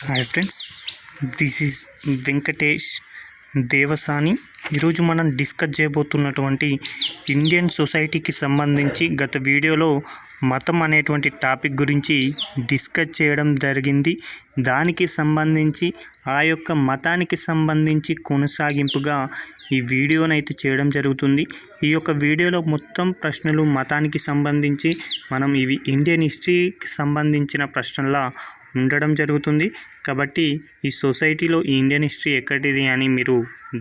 Hi friends, this is Venkatesh Devasani. ఈరోజు మనం discuss చేయబోతున్నటువంటి Indian సొసైటీకి సంబంధించి గత వీడియోలో మతం అనేటువంటి టాపిక్ గురించి డిస్కస్ చేయడం జరిగింది. దానికి సంబంధించి ఆ యొక్క మతానికి సంబంధించి కొనసాగింపుగా ఈ వీడియోనైతే చేయడం జరుగుతుంది. ఈ యొక్క వీడియోలో మొత్తం ప్రశ్నలు మతానికి సంబంధించి మనం ఇవి ఇండియన్ హిస్టరీకి సంబంధించిన ప్రశ్నలా ఉండడం జరుగుతుంది. కాబట్టి ఈ సొసైటీలో ఈ ఇండియన్ హిస్టరీ ఎక్కడిది అని మీరు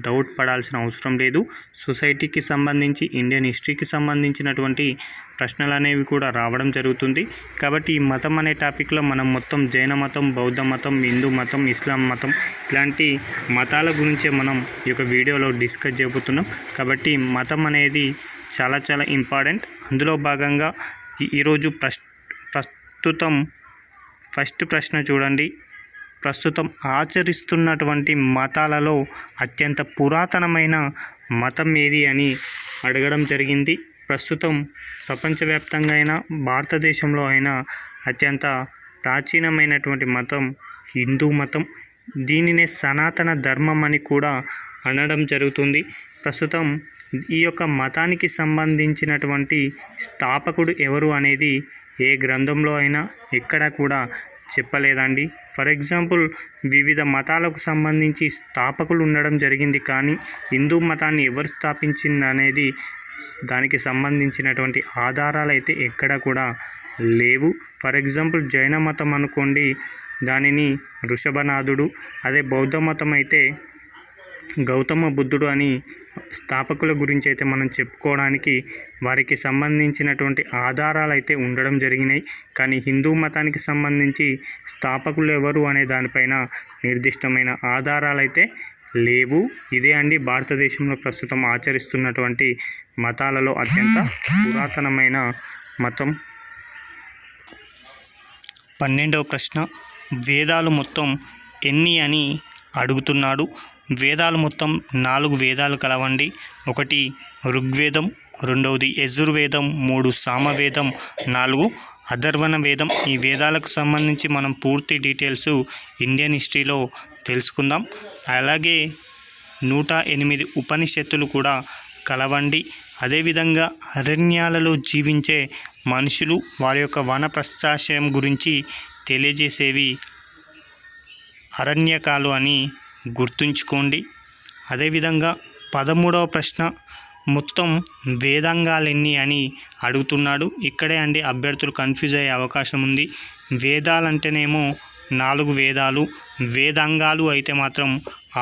డౌట్ పడాల్సిన అవసరం లేదు. సొసైటీకి సంబంధించి ఇండియన్ హిస్టరీకి సంబంధించినటువంటి ప్రశ్నలు అనేవి కూడా రావడం జరుగుతుంది. కాబట్టి ఈ మతం అనే టాపిక్లో మనం మొత్తం జైన మతం, బౌద్ధ మతం, హిందూ మతం, ఇస్లాం మతం ఇలాంటి మతాల గురించే మనం ఈ యొక్క వీడియోలో డిస్కస్ చేయబోతున్నాం. కాబట్టి మతం అనేది చాలా చాలా ఇంపార్టెంట్. అందులో భాగంగా ఈరోజు ప్రస్తుతం ఫస్ట్ ప్రశ్న చూడండి. ప్రస్తుతం ఆచరిస్తున్నటువంటి మతాలలో అత్యంత పురాతనమైన మతం ఏది అని అడగడం జరిగింది. ప్రస్తుతం ప్రపంచవ్యాప్తంగా అయినా భారతదేశంలో అయినా అత్యంత ప్రాచీనమైనటువంటి మతం హిందూ మతం. దీనినే సనాతన ధర్మం అని కూడా అనడం జరుగుతుంది. ప్రస్తుతం ఈ యొక్క మతానికి సంబంధించినటువంటి స్థాపకుడు ఎవరు అనేది ఏ గ్రంథంలో అయినా ఎక్కడా కూడా చెప్పలేదండి. ఫర్ ఎగ్జాంపుల్, వివిధ మతాలకు సంబంధించి స్థాపకులు ఉండడం జరిగింది, కానీ హిందూ మతాన్ని ఎవరు స్థాపించింది అనేది దానికి సంబంధించినటువంటి ఆధారాలు అయితే ఎక్కడ కూడా లేవు. ఫర్ ఎగ్జాంపుల్, జైన మతం అనుకోండి, దానిని ఋషభనాథుడు, అదే బౌద్ధ మతం అయితే గౌతమ బుద్ధుడు అని స్థాపకుల గురించి అయితే మనం చెప్పుకోవడానికి వారికి సంబంధించినటువంటి ఆధారాలు అయితే ఉండడం జరిగినాయి. కానీ హిందూ మతానికి సంబంధించి స్థాపకులు ఎవరు అనే దానిపైన నిర్దిష్టమైన ఆధారాలు అయితే లేవు. ఇదే అండి భారతదేశంలో ప్రస్తుతం ఆచరిస్తున్నటువంటి మతాలలో అత్యంత పురాతనమైన మతం. 12వ ప్రశ్న, వేదాలు మొత్తం ఎన్ని అని అడుగుతున్నాడు. వేదాలు మొత్తం 4 వేదాలు కలవండి. 1 ఋగ్వేదం, 2 యజుర్వేదం, 3 సామవేదం, 4 అథర్వణ వేదం. ఈ వేదాలకు సంబంధించి మనం పూర్తి డీటెయిల్స్ ఇండియన్ హిస్టరీలో తెలుసుకుందాం. అలాగే 108 ఉపనిషత్తులు కూడా కలవండి. అదేవిధంగా అరణ్యాలలో జీవించే మనుషులు వారి యొక్క వనప్రస్థాశ్రయం గురించి తెలియజేసేవి అరణ్యకాలు అని గుర్తుంచుకోండి. అదేవిధంగా 13వ ప్రశ్న, మొత్తం వేదాంగాలు ఎన్ని అని అడుగుతున్నాడు. ఇక్కడే అండి అభ్యర్థులు కన్ఫ్యూజ్ అయ్యే అవకాశం ఉంది. వేదాలంటేనేమో 4 వేదాలు, వేదాంగాలు అయితే మాత్రం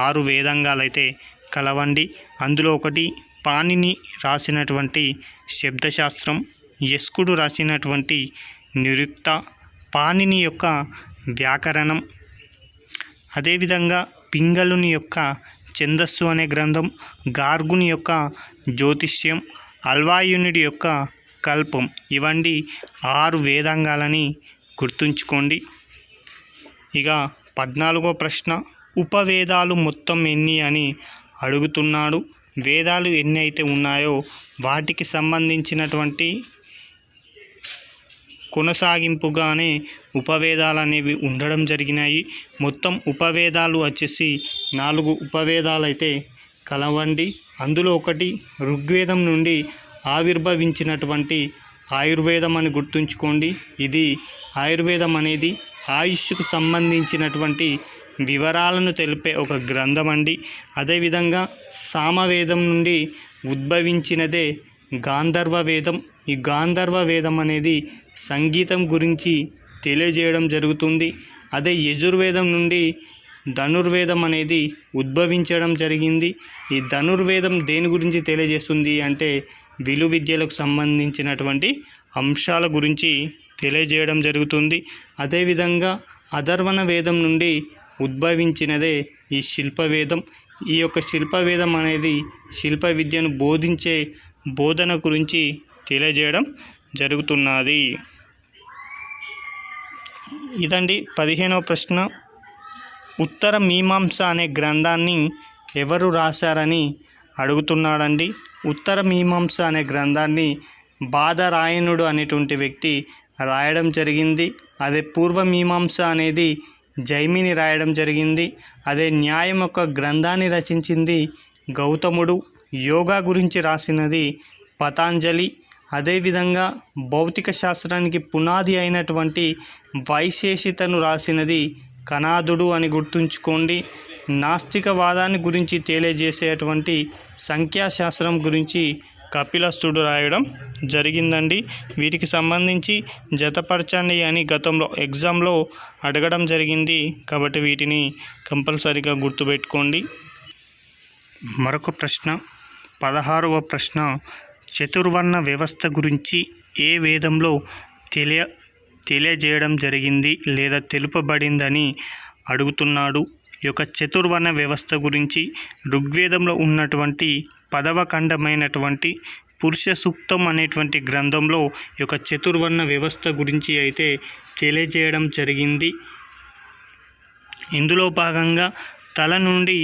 6 వేదాంగాలు అయితే కలవండి. అందులో 1 పాణిని రాసినటువంటి శబ్దశాస్త్రం, యస్కుడు రాసినటువంటి నిరుక్త, పాణిని యొక్క వ్యాకరణం, అదేవిధంగా పింగళుని యొక్క ఛందస్సు అనే గ్రంథం, గార్గుని యొక్క జ్యోతిష్యం, అల్వాయునుడి యొక్క కల్పం. ఇవండి 6 వేదాంగాలని గుర్తుంచుకోండి. ఇక 14వ ప్రశ్న, ఉపవేదాలు మొత్తం ఎన్ని అని అడుగుతున్నాడు. వేదాలు ఎన్ని అయితే ఉన్నాయో వాటికి సంబంధించినటువంటి కొనసాగింపుగానే ఉపవేదాలు అనేవి ఉండడం జరిగినాయి. మొత్తం ఉపవేదాలు వచ్చేసి 4 ఉపవేదాలు అయితే కలవండి. అందులో 1 ఋగ్వేదం నుండి ఆవిర్భవించినటువంటి ఆయుర్వేదం అని గుర్తుంచుకోండి. ఇది ఆయుర్వేదం అనేది ఆయుష్కు సంబంధించినటువంటి వివరాలను తెలిపే ఒక గ్రంథం అండి. అదేవిధంగా సామవేదం నుండి ఉద్భవించినదే గాంధర్వ వేదం. ఈ గాంధర్వ వేదం అనేది సంగీతం గురించి తెలియజేయడం జరుగుతుంది. అదే యజుర్వేదం నుండి ధనుర్వేదం అనేది ఉద్భవించడం జరిగింది. ఈ ధనుర్వేదం దేని గురించి తెలియజేస్తుంది అంటే విలువిద్యలకు సంబంధించినటువంటి అంశాల గురించి తెలియజేయడం జరుగుతుంది. అదేవిధంగా అథర్వణ వేదం నుండి ఉద్భవించినదే ఈ శిల్పవేదం. ఈ యొక్క శిల్పవేదం అనేది శిల్ప విద్యను బోధించే బోధన గురించి తెలియజేయడం జరుగుతున్నది. ఇదండి 15వ ప్రశ్న, ఉత్తర మీమాంస అనే గ్రంథాన్ని ఎవరు రాశారని అడుగుతున్నాడండి. ఉత్తర మీమాంస అనే గ్రంథాన్ని బాదరాయణుడు అనేటువంటి వ్యక్తి రాయడం జరిగింది. అదే పూర్వ మీమాంస అనేది జైమిని రాయడం జరిగింది. అదే న్యాయం యొక్క గ్రంథాన్ని రచించింది గౌతముడు. యోగా గురించి రాసినది పతాంజలి. అదేవిధంగా భౌతిక శాస్త్రానికి పునాది అయినటువంటి వైశేషితను రాసినది కణాదుడు అని గుర్తుంచుకోండి. నాస్తికవాదాన్ని గురించి తెలియజేసేటువంటి సంఖ్యాశాస్త్రం గురించి కపిలస్తుడు రాయడం జరిగిందండి. వీటికి సంబంధించి జతపరచండి అని గతంలో ఎగ్జామ్లో అడగడం జరిగింది కాబట్టి వీటిని కంపల్సరీగా గుర్తుపెట్టుకోండి. మరొక ప్రశ్న 16వ ప్రశ్న, చతుర్వర్ణ వ్యవస్థ గురించి ఏ వేదంలో తెలియజేయడం జరిగింది లేదా తెలుపబడిందని అడుగుతున్నాడు. ఈ యొక్క చతుర్వర్ణ వ్యవస్థ గురించి ఋగ్వేదంలో ఉన్నటువంటి 10వ ఖండమైనటువంటి పురుష సూక్తం అనేటువంటి గ్రంథంలో ఈ యొక్క చతుర్వర్ణ వ్యవస్థ గురించి అయితే తెలియజేయడం జరిగింది. ఇందులో భాగంగా తల నుండి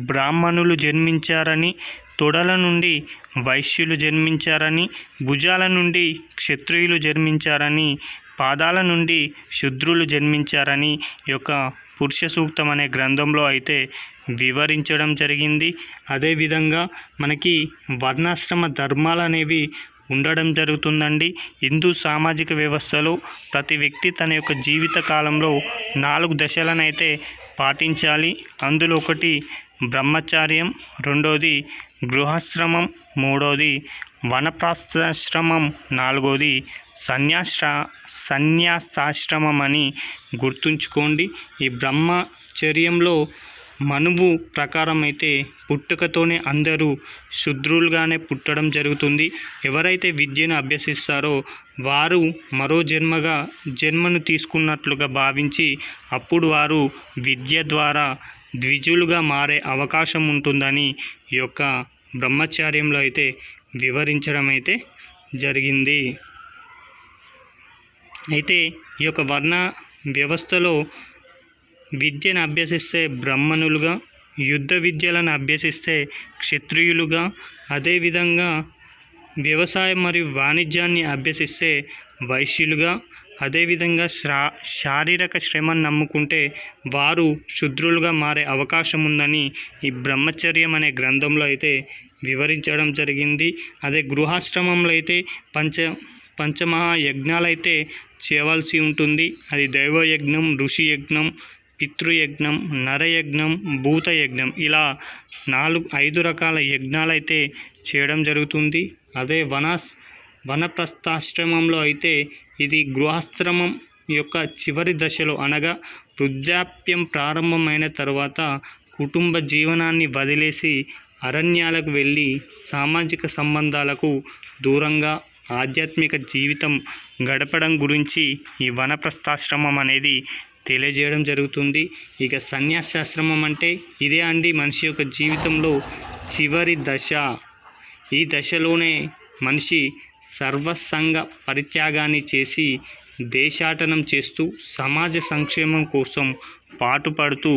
బ్రాహ్మణులు జన్మించారని, తొడల నుండి వైశ్యులు జన్మించారని, భుజాల నుండి క్షత్రియులు జన్మించారని, పాదాల నుండి శూద్రులు జన్మించారని ఈ యొక్క పురుష సూక్తం అనే గ్రంథంలో అయితే వివరించడం జరిగింది. అదేవిధంగా మనకి వర్ణాశ్రమ ధర్మాలు అనేవి ఉండడం జరుగుతుందండి. హిందూ సామాజిక వ్యవస్థలో ప్రతి వ్యక్తి తన యొక్క జీవిత కాలంలో 4 దశలనైతే పాటించాలి. అందులో ఒకటి బ్రహ్మచార్యం, రెండోది గృహాశ్రమం, మూడోది వనప్రస్థాశ్రమం, నాలుగోది సన్యాసాశ్రమం అని గుర్తుంచుకోండి. ఈ బ్రహ్మచర్యంలో మనువు ప్రకారం అయితే పుట్టుకతోనే అందరూ శూద్రులుగానే పుట్టడం జరుగుతుంది. ఎవరైతే విద్యను అభ్యసిస్తారో వారు మరో జన్మను తీసుకున్నట్లుగా భావించి అప్పుడు వారు విద్య ద్వారా ద్విజులుగా మారే అవకాశం ఉంటుందని ఈ యొక్క బ్రహ్మచార్యంలో అయితే వివరించడం అయితే జరిగింది. అయితే ఈ యొక్క వర్ణ వ్యవస్థలో విద్యను అభ్యసిస్తే బ్రాహ్మణులుగా, యుద్ధ విద్యలను అభ్యసిస్తే క్షత్రియులుగా, అదేవిధంగా వ్యవసాయం మరియు వాణిజ్యాన్ని అభ్యసిస్తే వైశ్యులుగా, అదేవిధంగా శారీరక శ్రమను నమ్ముకుంటే వారు శూద్రులుగా మారే అవకాశం ఉందని ఈ బ్రహ్మచర్యం అనే గ్రంథంలో అయితే వివరించడం జరిగింది. అదే గృహాశ్రమంలో అయితే పంచమహాయజ్ఞాలు అయితే చేయవలసి ఉంటుంది. అది దైవయజ్ఞం, ఋషి యజ్ఞం, పితృయజ్ఞం, నరయజ్ఞం, భూతయజ్ఞం, ఇలా 5 రకాల యజ్ఞాలు అయితే చేయడం జరుగుతుంది. అదే వనప్రస్థాశ్రమంలో అయితే ఇది గృహాశ్రమం యొక్క చివరి దశలో అనగా వృద్ధాప్యం ప్రారంభమైన తర్వాత కుటుంబ జీవనాన్ని వదిలేసి అరణ్యాలకు వెళ్ళి సామాజిక సంబంధాలకు దూరంగా ఆధ్యాత్మిక జీవితం గడపడం గురించి ఈ వనప్రస్థాశ్రమం అనేది తెలియజేయడం జరుగుతుంది. ఇక సన్యాసాశ్రమం అంటే ఇదే అండి మనిషి యొక్క జీవితంలో చివరి దశ. ఈ దశలోనే మనిషి సర్వసంగ పరిత్యాగాన్ని చేసి దేశాటనం చేస్తూ సమాజ సంక్షేమం కోసం పాటుపడుతూ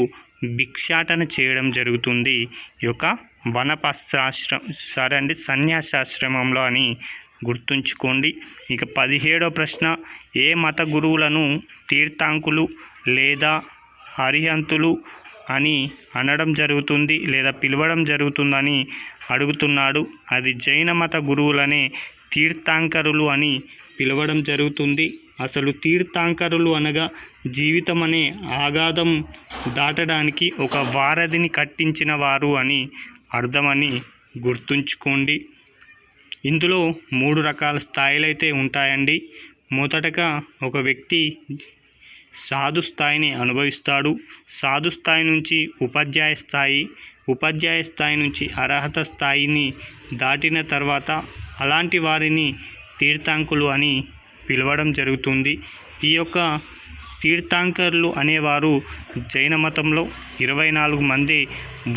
భిక్షాటన చేయడం జరుగుతుంది ఈ యొక్క సన్యాసాశ్రమంలో అని గుర్తుంచుకోండి. ఇక 17వ ప్రశ్న, ఏ మత గురువులను తీర్థాంకులు లేదా అరిహంతులు అని అనడం జరుగుతుంది లేదా పిలవడం జరుగుతుందని అడుగుతున్నాడు. అది జైన మత గురువులనే తీర్థాంకరులు అని పిలవడం జరుగుతుంది. అసలు తీర్థాంకరులు అనగా జీవితం అనే ఆగాధం దాటడానికి ఒక వారధిని కట్టించిన వారు అని అర్థమని గుర్తుంచుకోండి. ఇందులో 3 రకాల స్థాయిలు అయితే ఉంటాయండి. మొదటగా ఒక వ్యక్తి సాధు స్థాయిని అనుభవిస్తాడు. సాధు స్థాయి నుంచి ఉపాధ్యాయ స్థాయి నుంచి అర్హత స్థాయిని దాటిన తర్వాత అలాంటి వారిని తీర్థాంకులు అని పిలవడం జరుగుతుంది. ఈ యొక్క తీర్థాంకరులు అనేవారు జైన మతంలో 24 మంది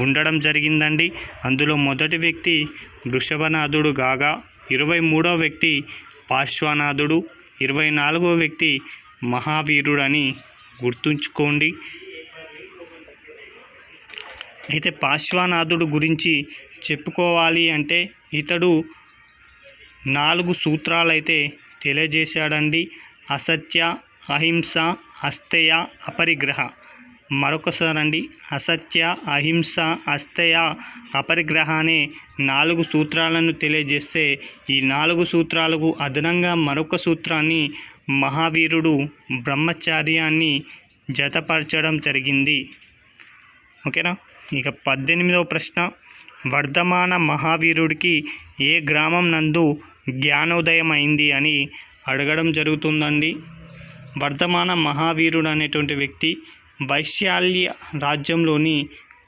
ఉండడం జరిగిందండి. అందులో మొదటి వ్యక్తి వృషభనాథుడు కాగా 23వ వ్యక్తి పార్శ్వనాథుడు, 24వ వ్యక్తి మహావీరుడు అని గుర్తుంచుకోండి. అయితే పార్శ్వనాథుడు గురించి చెప్పుకోవాలి అంటే ఇతడు 4 సూత్రాలైతే తెలియజేశాడండి. అసత్య, అహింస, అస్తేయ, అపరిగ్రహ. మరొకసారి అండి, అసత్య, అహింస, అస్తేయ, అపరిగ్రహ అనే 4 సూత్రాలను తెలియజేస్తే ఈ 4 సూత్రాలకు అదనంగా మరొక సూత్రాన్ని మహావీరుడు బ్రహ్మచర్యాన్ని జతపరచడం జరిగింది. ఓకేనా. ఇక 18వ ప్రశ్న, వర్ధమాన మహావీరుడికి ఏ గ్రామం నందు జ్ఞానోదయం అయింది అని అడగడం జరుగుతుందండి. వర్ధమాన మహావీరుడు అనేటువంటి వ్యక్తి వైశాల్య రాజ్యంలోని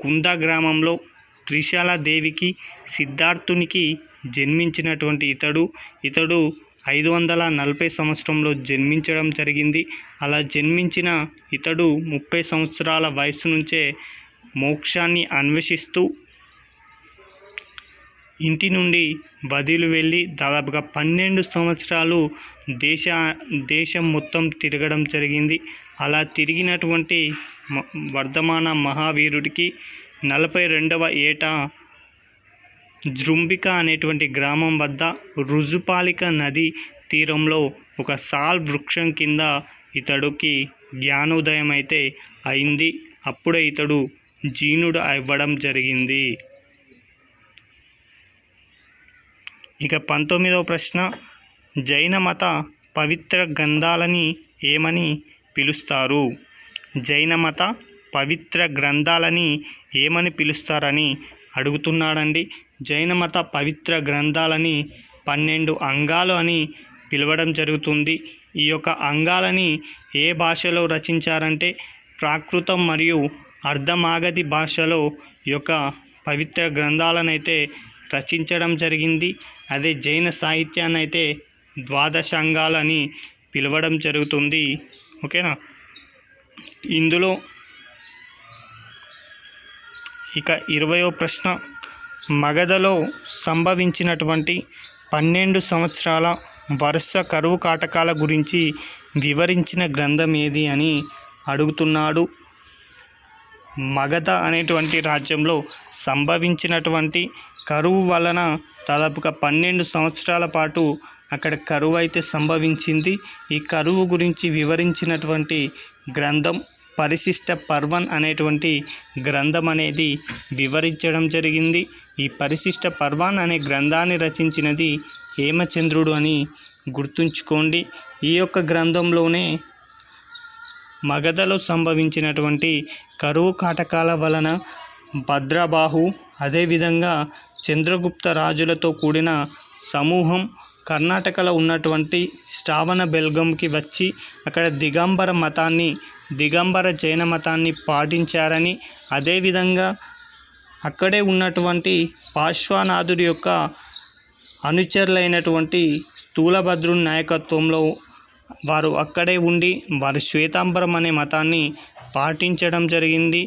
కుంద గ్రామంలో త్రిశాలాదేవికి సిద్ధార్థునికి జన్మించినటువంటి ఇతడు 540 సంవత్సరంలో జన్మించడం జరిగింది. అలా జన్మించిన ఇతడు 30 సంవత్సరాల వయసు నుంచే మోక్షాన్ని అన్వేషిస్తూ ఇంటి నుండి వదిలి వెళ్ళి దాదాపుగా 12 సంవత్సరాలు దేశం మొత్తం తిరగడం జరిగింది. అలా తిరిగినటువంటి వర్ధమాన మహావీరుడికి 42వ ఏట జృంభిక అనేటువంటి గ్రామం వద్ద రుజుపాలిక నది తీరంలో ఒక సాల్ వృక్షం కింద ఇతడికి జ్ఞానోదయం అయితే అయింది. అప్పుడే ఇతడు జీనుడు అవ్వడం జరిగింది. ఇక 19వ ప్రశ్న, జైన మత పవిత్ర గ్రంథాలని ఏమని పిలుస్తారు? జైన మత పవిత్ర గ్రంథాలని ఏమని పిలుస్తారని అడుగుతున్నాడండి. జైన మత పవిత్ర గ్రంథాలని 12 అంగాలు అని పిలవడం జరుగుతుంది. ఈ యొక్క అంగాలని ఏ భాషలో రచించారంటే ప్రాకృతం మరియు అర్ధమాగధి భాషలో ఈ యొక్క పవిత్ర గ్రంథాలనైతే రచించడం జరిగింది. అదే జైన సాహిత్యాన్ని అయితే ద్వాదశాంగాలని పిలవడం జరుగుతుంది. ఓకేనా. ఇందులో ఇక 20వ ప్రశ్న, మగధలో సంభవించినటువంటి 12 సంవత్సరాల వరుస కరువు కాటకాల గురించి వివరించిన గ్రంథం ఏది అని అడుగుతున్నాడు. మగధ అనేటువంటి రాజ్యంలో సంభవించినటువంటి కరువు వలన దాదాపుగా 12 సంవత్సరాల పాటు అక్కడ కరువు అయితే సంభవించింది. ఈ కరువు గురించి వివరించినటువంటి గ్రంథం పరిశిష్ట పర్వన్ అనేటువంటి గ్రంథం అనేది వివరించడం జరిగింది. ఈ పరిశిష్ట పర్వన్ అనే గ్రంథాన్ని రచించినది హేమచంద్రుడు అని గుర్తుంచుకోండి. ఈ యొక్క గ్రంథంలోనే మగధలో సంభవించినటువంటి కరువు కాటకాల వలన భద్రబాహు అదేవిధంగా చంద్రగుప్త రాజులతో కూడిన సమూహం కర్ణాటకలో ఉన్నటువంటి శ్రావణ బెల్గంకి వచ్చి అక్కడ దిగంబర జైన మతాన్ని పాటించారని, అదేవిధంగా అక్కడే ఉన్నటువంటి పార్శ్వనాథుడి యొక్క అనుచరులైనటువంటి స్థూలభద్రుని నాయకత్వంలో వారు అక్కడే ఉండి వారు శ్వేతాంబరం అనే మతాన్ని పాటించడం జరిగింది.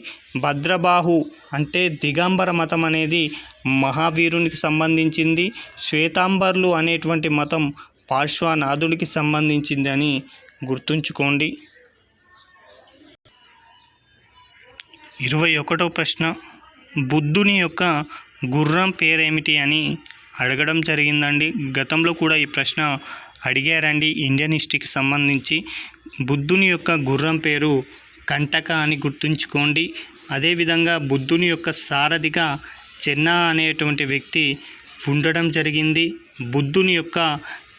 భద్రబాహు అంటే దిగంబర మతం అనేది మహావీరునికి సంబంధించింది. శ్వేతాంబర్లు అనేటువంటి మతం పార్శ్వనాథుడికి సంబంధించింది అని గుర్తుంచుకోండి. 21వ ప్రశ్న, బుద్ధుని యొక్క గుర్రం పేరేమిటి అని అడగడం జరిగిందండి. గతంలో కూడా ఈ ప్రశ్న అడిగారండి ఇండియన్ హిస్టరీకి సంబంధించి. బుద్ధుని యొక్క గుర్రం పేరు కంటక అని గుర్తుంచుకోండి. అదేవిధంగా బుద్ధుని యొక్క సారథిగా చెన్నా అనేటువంటి వ్యక్తి ఉండడం జరిగింది. బుద్ధుని యొక్క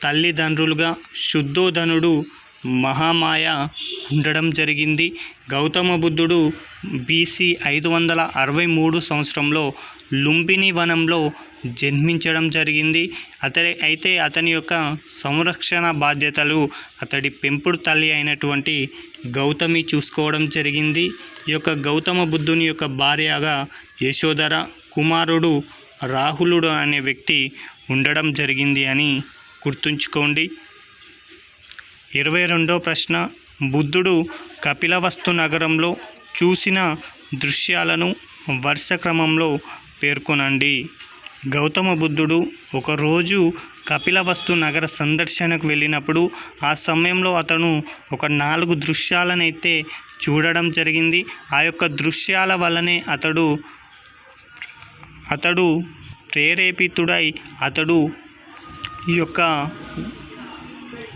తల్లిదండ్రులుగా శుద్ధోధనుడు, మహామాయ ఉండడం జరిగింది. గౌతమ బుద్ధుడు BC 563 సంవత్సరంలో లుంబిని వనంలో జన్మించడం జరిగింది. అయితే అతని యొక్క సంరక్షణ బాధ్యతలు అతడి పెంపుడు తల్లి అయినటువంటి గౌతమి చూసుకోవడం జరిగింది. ఈ యొక్క గౌతమ బుద్ధుని యొక్క భార్యగా యశోధర, కుమారుడు రాహులుడు అనే వ్యక్తి ఉండడం జరిగింది అని గుర్తుంచుకోండి. 22వ ప్రశ్న, బుద్ధుడు కపిలవస్తు నగరంలో చూసిన దృశ్యాలను వరుస క్రమంలో పేర్కొనండి. గౌతమ బుద్ధుడు ఒకరోజు కపిలవస్తు నగర సందర్శనకు వెళ్ళినప్పుడు ఆ సమయంలో అతను ఒక 4 దృశ్యాలనైతే చూడడం జరిగింది. ఆ యొక్క దృశ్యాల వల్లనే అతడు ప్రేరేపితుడై అతడు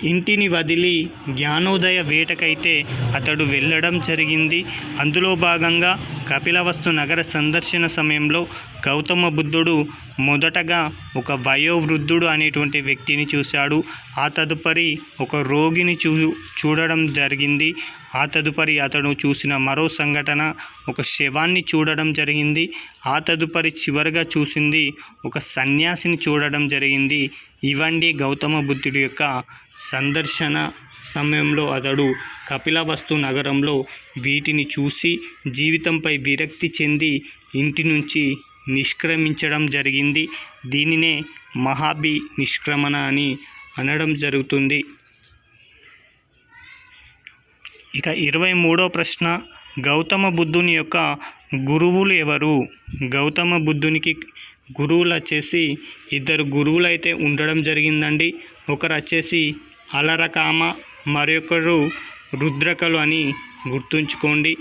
ఇంటిని వదిలి జ్ఞానోదయ వేటకైతే అతడు వెళ్ళడం జరిగింది. అందులో భాగంగా కపిలవస్తు నగర సందర్శన సమయంలో గౌతమ బుద్ధుడు మొదటగా ఒక వయోవృద్ధుడు అనేటువంటి వ్యక్తిని చూశాడు. ఆ తదుపరి ఒక రోగిని చూడడం జరిగింది. ఆ తదుపరి అతడు చూసిన మరో సంఘటన ఒక శవాన్ని చూడడం జరిగింది. ఆ తదుపరి చివరిగా చూసింది ఒక సన్యాసిని చూడడం జరిగింది. ఇవండి గౌతమ బుద్ధుడి యొక్క సందర్శన సమయంలో అతడు కపిలవస్తు నగరంలో వీటిని చూసి జీవితంపై విరక్తి చెంది ఇంటి నుంచి నిష్క్రమించడం జరిగింది. దీనినే మహాభి నిష్క్రమణ అని అనడం జరుగుతుంది. ఇక 23వ ప్రశ్న, గౌతమ బుద్ధుని యొక్క గురువులు ఎవరు? గౌతమ బుద్ధునికి గురువులు వచ్చేసి ఇద్దరు గురువులు అయితే ఉండడం జరిగిందండి. ఒకరు వచ్చేసి అలరకామ, మరొకరు రుద్రకలు అని గుర్తుంచుకోండి.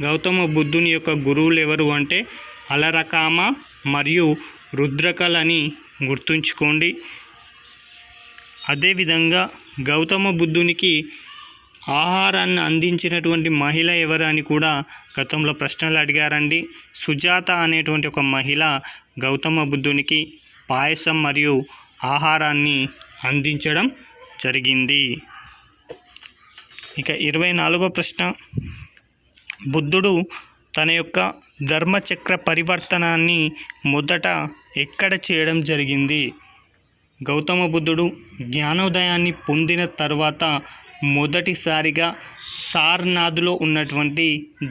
గౌతమ బుద్ధుని యొక్క గురువులు ఎవరు అంటే అలరకామ మరియు రుద్రకలు అని గుర్తుంచుకోండి. అదేవిధంగా గౌతమ బుద్ధునికి ఆహారాన్ని అందించినటువంటి మహిళ ఎవరు అని కూడా గతంలో ప్రశ్నలు అడిగారండి. సుజాత అనేటువంటి ఒక మహిళ గౌతమ బుద్ధునికి పాయసం మరియు ఆహారాన్ని అందించడం జరిగింది. ఇక 24వ ప్రశ్న, బుద్ధుడు తన యొక్క ధర్మచక్ర పరివర్తనాన్ని మొదట ఎక్కడ చేయడం జరిగింది? గౌతమ బుద్ధుడు జ్ఞానోదయాన్ని పొందిన తర్వాత మొదటిసారిగా సార్నాథ్లో ఉన్నటువంటి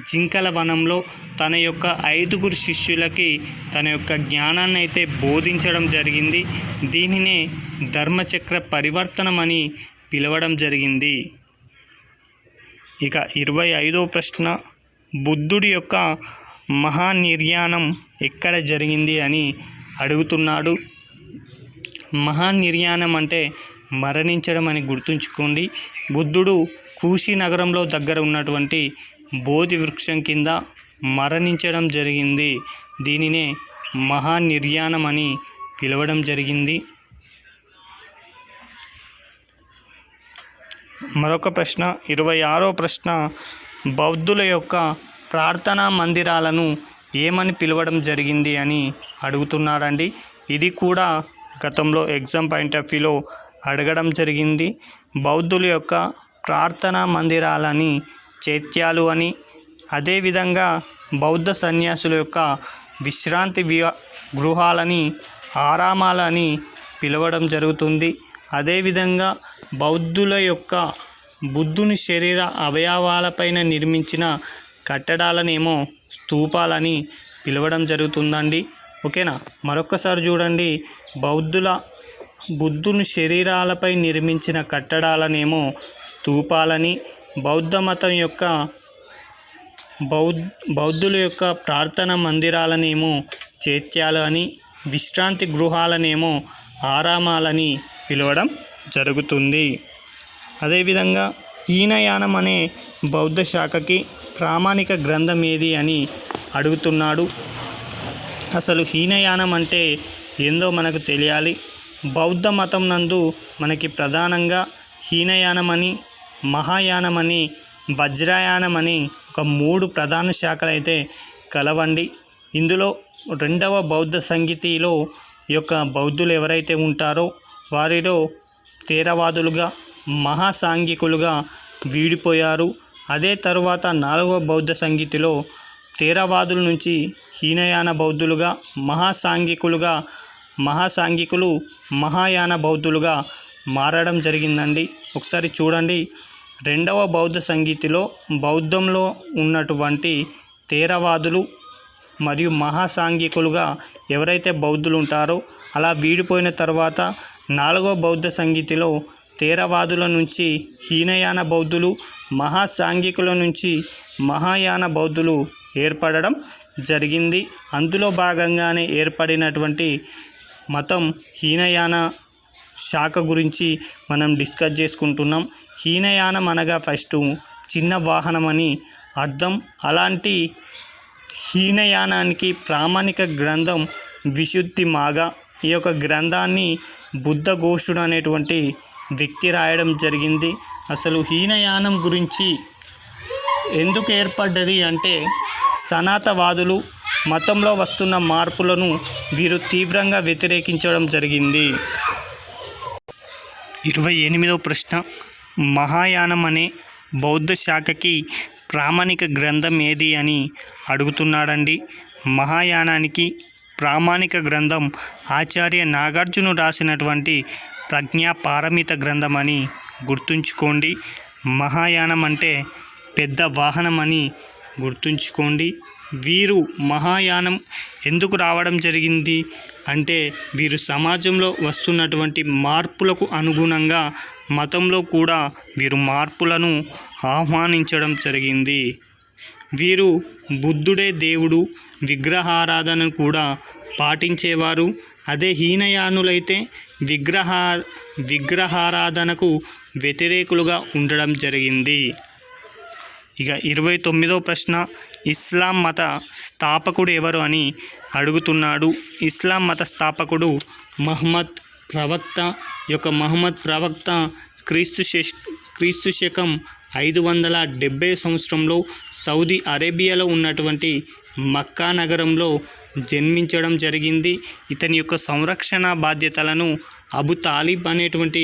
జింకల వనంలో తన యొక్క 5గురు శిష్యులకి తన యొక్క జ్ఞానాన్ని అయితే బోధించడం జరిగింది. దీనినే ధర్మచక్ర పరివర్తనం అని పిలవడం జరిగింది. ఇక 25వ ప్రశ్న, బుద్ధుడి యొక్క మహానిర్యాణం ఎక్కడ జరిగింది అని అడుగుతున్నాడు. మహానిర్యాణం అంటే మరణించడం అని గుర్తుంచుకోండి. బుద్ధుడు కూషి నగరంలో దగ్గర ఉన్నటువంటి బోధి వృక్షం కింద మరణించడం జరిగింది. దీనినే మహానిర్యాణం అని పిలవడం జరిగింది. మరొక ప్రశ్న, 26వ ప్రశ్న, బౌద్ధుల యొక్క ప్రార్థనా మందిరాలను ఏమని పిలవడం జరిగింది అని అడుగుతున్నాడండి. ఇది కూడా గతంలో ఎగ్జామ్ పాయింట్ ఆఫ్ వ్యూలో అడగడం జరిగింది. బౌద్ధుల యొక్క ప్రార్థనా మందిరాలని చైత్యాలు అని, అదేవిధంగా బౌద్ధ సన్యాసుల యొక్క విశ్రాంతి గృహాలని ఆరామాలని పిలవడం జరుగుతుంది. అదేవిధంగా బౌద్ధుల యొక్క బుద్ధుని శరీర అవయవాలపైన నిర్మించిన కట్టడాలనేమో స్తూపాలని పిలవడం జరుగుతుందండి. ఓకేనా? మరొకసారి చూడండి, బుద్ధుని శరీరాలపై నిర్మించిన కట్టడాలనేమో స్తూపాలని, బౌద్ధ మతం యొక్క బౌద్ధుల యొక్క ప్రార్థన మందిరాలనేమో చైత్యాలు అని, విశ్రాంతి గృహాలనేమో ఆరామాలని పిలవడం జరుగుతుంది. అదేవిధంగా హీనయానం అనే బౌద్ధ శాఖకి ప్రామాణిక గ్రంథం ఏది అని అడుగుతున్నాడు. అసలు హీనయానం అంటే ఏందో మనకు తెలియాలి. బౌద్ధ మతం నందు మనకి ప్రధానంగా హీనయానమని, మహాయానమని, వజ్రయానమని ఒక 3 ప్రధాన శాఖలు అయితే కలవండి. ఇందులో 2వ బౌద్ధ సంగీతిలో యొక్క బౌద్ధులు ఎవరైతే ఉంటారో వారిలో థేరవాదులుగా, మహాసాంఘికులుగా వీడిపోయారు. అదే తరువాత 4వ బౌద్ధ సంగీతిలో థేరవాదుల నుంచి హీనయాన బౌద్ధులుగా, మహాసాంఘికులు మహాయాన బౌద్ధులుగా మారడం జరిగిందండి. ఒకసారి చూడండి, 2వ బౌద్ధ సంగీతిలో బౌద్ధంలో ఉన్నటువంటి థేరవాదులు మరియు మహాసాంఘికులుగా ఎవరైతే బౌద్ధులు ఉంటారో అలా వీడిపోయిన తర్వాత 4వ బౌద్ధ సంగీతిలో థేరవాదుల నుంచి హీనయాన బౌద్ధులు, మహాసాంఘికుల నుంచి మహాయాన బౌద్ధులు ఏర్పడడం జరిగింది. అందులో భాగంగానే ఏర్పడినటువంటి మతం హీనయాన శాఖ గురించి మనం డిస్కస్ చేసుకుంటున్నాం. హీనయానం అనగా ఫస్ట్ చిన్న వాహనం అని అర్థం. అలాంటి హీనయానానికి ప్రామాణిక గ్రంథం విశుద్ధి మాగ. ఈ యొక్క గ్రంథాన్ని బుద్ధఘోషుడు అనేటువంటి వ్యక్తి రాయడం జరిగింది. అసలు హీనయానం గురించి ఎందుకు ఏర్పడ్డది అంటే సనాతనవాదులు మతంలో వస్తున్న మార్పులను వీరు తీవ్రంగా వ్యతిరేకించడం జరిగింది. 28వ ప్రశ్న, మహాయానం అనే బౌద్ధ శాఖకి ప్రామాణిక గ్రంథం ఏది అని అడుగుతున్నాడండి. మహాయానానికి ప్రామాణిక గ్రంథం ఆచార్య నాగార్జున రాసినటువంటి ప్రజ్ఞాపారమిత గ్రంథం అని గుర్తుంచుకోండి. మహాయానం అంటే పెద్ద వాహనం అని గుర్తుంచుకోండి. వీరు మహాయానం ఎందుకు రావడం జరిగింది అంటే వీరు సమాజంలో వస్తున్నటువంటి మార్పులకు అనుగుణంగా మతంలో కూడా వీరు మార్పులను ఆహ్వానించడం జరిగింది. వీరు బుద్ధుడే దేవుడు విగ్రహారాధనను కూడా పాటించేవారు. అదే హీనయానులైతే విగ్రహారాధనకు వ్యతిరేకులుగా ఉండడం జరిగింది. ఇక 29వ ప్రశ్న, ఇస్లాం మత స్థాపకుడు ఎవరు అని అడుగుతున్నాడు. ఇస్లాం మత స్థాపకుడు మహమ్మద్ ప్రవక్త. మహమ్మద్ ప్రవక్త క్రీస్తు శకం 570 సంవత్సరంలో సౌదీ అరేబియాలో ఉన్నటువంటి మక్కా నగరంలో జన్మించడం జరిగింది. ఇతని యొక్క సంరక్షణ బాధ్యతలను అబు తాలిబ్ అనేటువంటి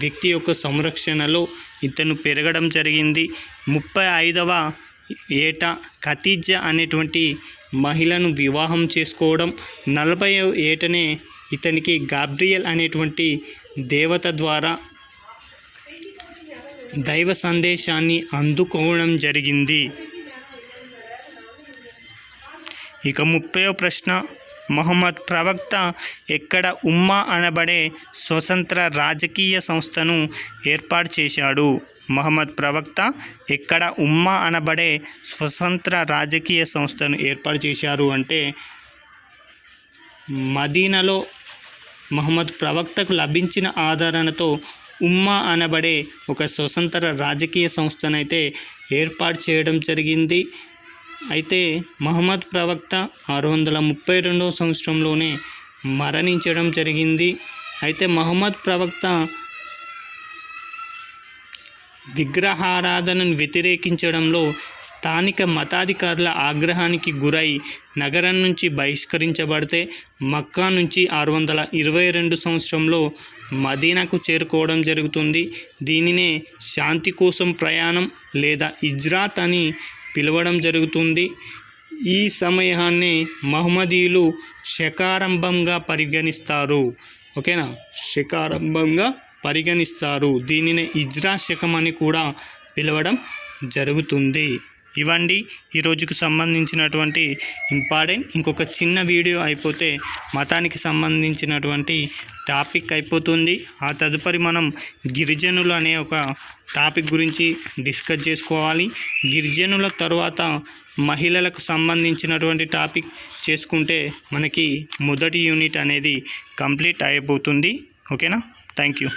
వ్యక్తి యొక్క సంరక్షణలో ఇతను పెరగడం జరిగింది. 35వ ఏట ఖదీజా అనేటువంటి మహిళను వివాహం చేసుకోవడం, 40వ ఏటనే ఇతనికి గాబ్రియల్ అనేటువంటి దేవత ద్వారా దైవ సందేశాన్ని అందుకోవడం జరిగింది. ఇక 30వ ప్రశ్న, మహమ్మద్ ప్రవక్త ఎక్కడ ఉమ్మా అనబడే స్వతంత్ర రాజకీయ సంస్థను ఏర్పాటు చేశాడు. మహమ్మద్ ప్రవక్త ఎక్కడ ఉమ్మా అనబడే స్వతంత్ర రాజకీయ సంస్థను ఏర్పాటు చేశారు అంటే మదీనాలో మహమ్మద్ ప్రవక్తకు లభించిన ఆదరణతో ఉమ్మా అనబడే ఒక స్వతంత్ర రాజకీయ సంస్థనైతే ఏర్పాటు చేయడం జరిగింది. అయితే మహమ్మద్ ప్రవక్త 632వ సంవత్సరంలోనే మరణించడం జరిగింది. అయితే మహమ్మద్ ప్రవక్త విగ్రహారాధనను వ్యతిరేకించడంలో స్థానిక మతాధికారుల ఆగ్రహానికి గురై నగరం నుంచి బహిష్కరించబడితే మక్కా నుంచి 622 సంవత్సరంలో మదీనాకు చేరుకోవడం జరుగుతుంది. దీనినే శాంతి కోసం ప్రయాణం లేదా హిజ్రాత్ అని పిలవడం జరుగుతుంది. ఈ సమయాన్ని మహమ్మదీయులు శకారంభంగా పరిగణిస్తారు. ఓకేనా, శకారంభంగా పరిగణిస్తారు. దీనిని హిజ్రా శకం అని కూడా పిలవడం జరుగుతుంది. ఇవండి ఈ రోజుకు సంబంధించినటువంటి ఇంపార్టెంట్. ఇంకొక చిన్న వీడియో అయిపోతే మతానికి సంబంధించినటువంటి టాపిక్ అయిపోతుంది. ఆ తదుపరి మనం గిరిజనులు అనే ఒక టాపిక్ గురించి డిస్కస్ చేసుకోవాలి. గిరిజనుల తర్వాత మహిళలకు సంబంధించినటువంటి టాపిక్ చేసుకుంటే మనకి మొదటి యూనిట్ అనేది కంప్లీట్ అయిపోతుంది. ఓకేనా, థ్యాంక్ యూ.